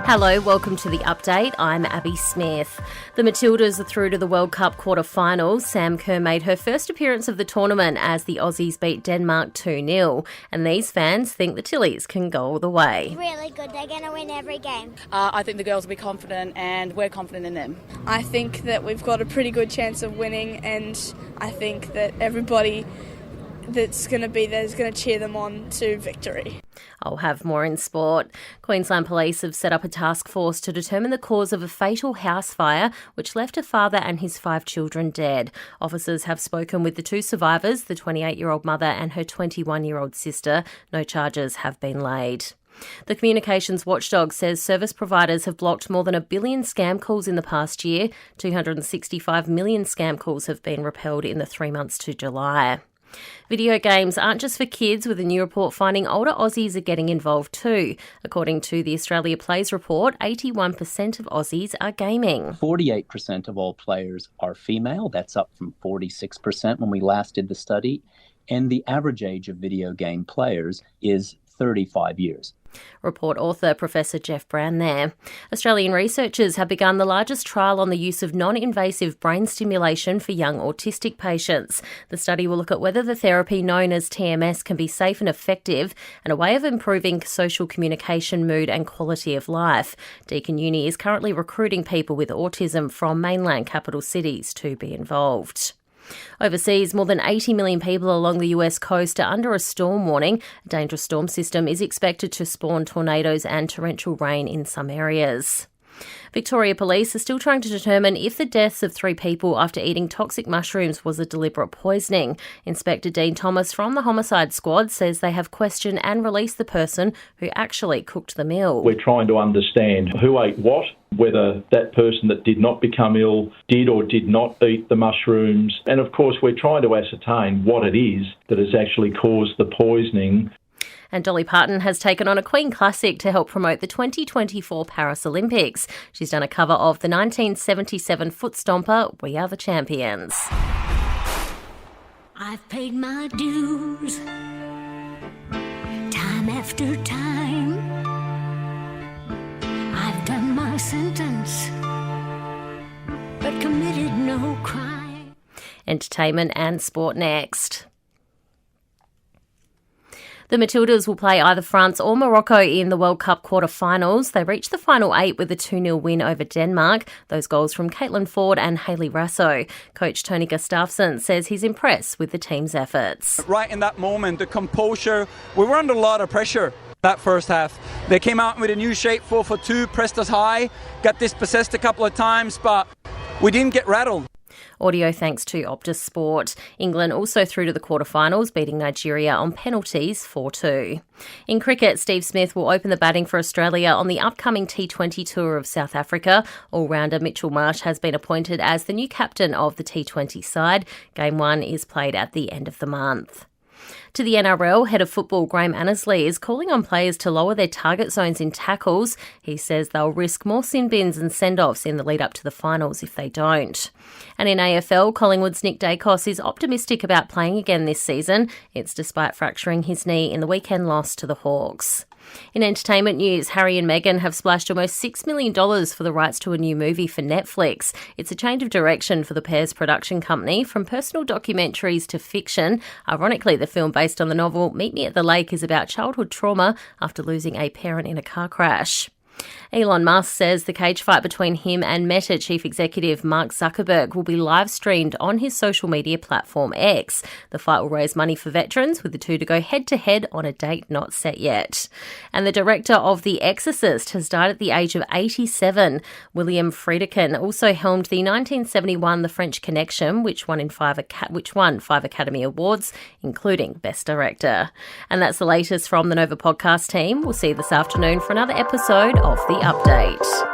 Hello, welcome to The Update. I'm Abby Smith. The Matildas are through to the World Cup quarter-finals. Sam Kerr made her first appearance of the tournament as the Aussies beat Denmark 2-0. And these fans think the Tillies can go all the way. Really good. They're going to win every game. I think the girls will be confident and we're confident in them. I think that we've got a pretty good chance of winning, and I think that everybody that's going to be there is going to cheer them on to victory. I'll have more in sport. Queensland Police have set up a task force to determine the cause of a fatal house fire which left a father and his 5 children dead. Officers have spoken with the 2 survivors, the 28-year-old mother and her 21-year-old sister. No charges have been laid. The communications watchdog says service providers have blocked more than 1 billion scam calls in the past year. 265 million scam calls have been repelled in the 3 months to July. Video games aren't just for kids, with a new report finding older Aussies are getting involved too. According to the Australia Plays report, 81% of Aussies are gaming. 48% of all players are female. That's up from 46% when we last did the study. And the average age of video game players is 35 years. Report author Professor Jeff Brown there. Australian researchers have begun the largest trial on the use of non-invasive brain stimulation for young autistic patients. The study will look at whether the therapy known as TMS can be safe and effective and a way of improving social communication, mood and quality of life. Deakin Uni is currently recruiting people with autism from mainland capital cities to be involved. Overseas, more than 80 million people along the US coast are under a storm warning. A dangerous storm system is expected to spawn tornadoes and torrential rain in some areas. Victoria Police are still trying to determine if the deaths of 3 people after eating toxic mushrooms was a deliberate poisoning. Inspector Dean Thomas from the Homicide Squad says they have questioned and released the person who actually cooked the meal. We're trying to understand who ate what, whether that person that did not become ill did or did not eat the mushrooms. And of course, we're trying to ascertain what it is that has actually caused the poisoning. And Dolly Parton has taken on a Queen classic to help promote the 2024 Paris Olympics. She's done a cover of the 1977 foot stomper, We Are the Champions. I've paid my dues, time after time. I've done my sentence, but committed no crime. Entertainment and sport next. The Matildas will play either France or Morocco in the World Cup quarter-finals. They reached the final 8 with a 2-0 win over Denmark. Those goals from Caitlin Ford and Hayley Rasso. Coach Tony Gustafsson says he's impressed with the team's efforts. Right in that moment, the composure, we were under a lot of pressure that first half. They came out with a new shape, 4-4-2, pressed us high, got dispossessed a couple of times, but we didn't get rattled. Audio thanks to Optus Sport. England also through to the quarterfinals, beating Nigeria on penalties 4-2. In cricket, Steve Smith will open the batting for Australia on the upcoming T20 tour of South Africa. All-rounder Mitchell Marsh has been appointed as the new captain of the T20 side. Game 1 is played at the end of the month. To the NRL, head of football Graham Annesley is calling on players to lower their target zones in tackles. He says they'll risk more sin bins and send-offs in the lead up to the finals if they don't. And in AFL, Collingwood's Nick Dacos is optimistic about playing again this season. It's despite fracturing his knee in the weekend loss to the Hawks. In entertainment news, Harry and Meghan have splashed almost $6 million for the rights to a new movie for Netflix. It's a change of direction for the pair's production company, from personal documentaries to fiction. Ironically, the film based on the novel Meet Me at the Lake is about childhood trauma after losing a parent in a car crash. Elon Musk says the cage fight between him and Meta chief executive Mark Zuckerberg will be live streamed on his social media platform X. The fight will raise money for veterans, with the two to go head-to-head on a date not set yet. And the director of The Exorcist has died at the age of 87. William Friedkin also helmed the 1971 The French Connection, which won 5 Academy Awards, including Best Director. And that's the latest from the Nova podcast team. We'll see you this afternoon for another episode of The Update.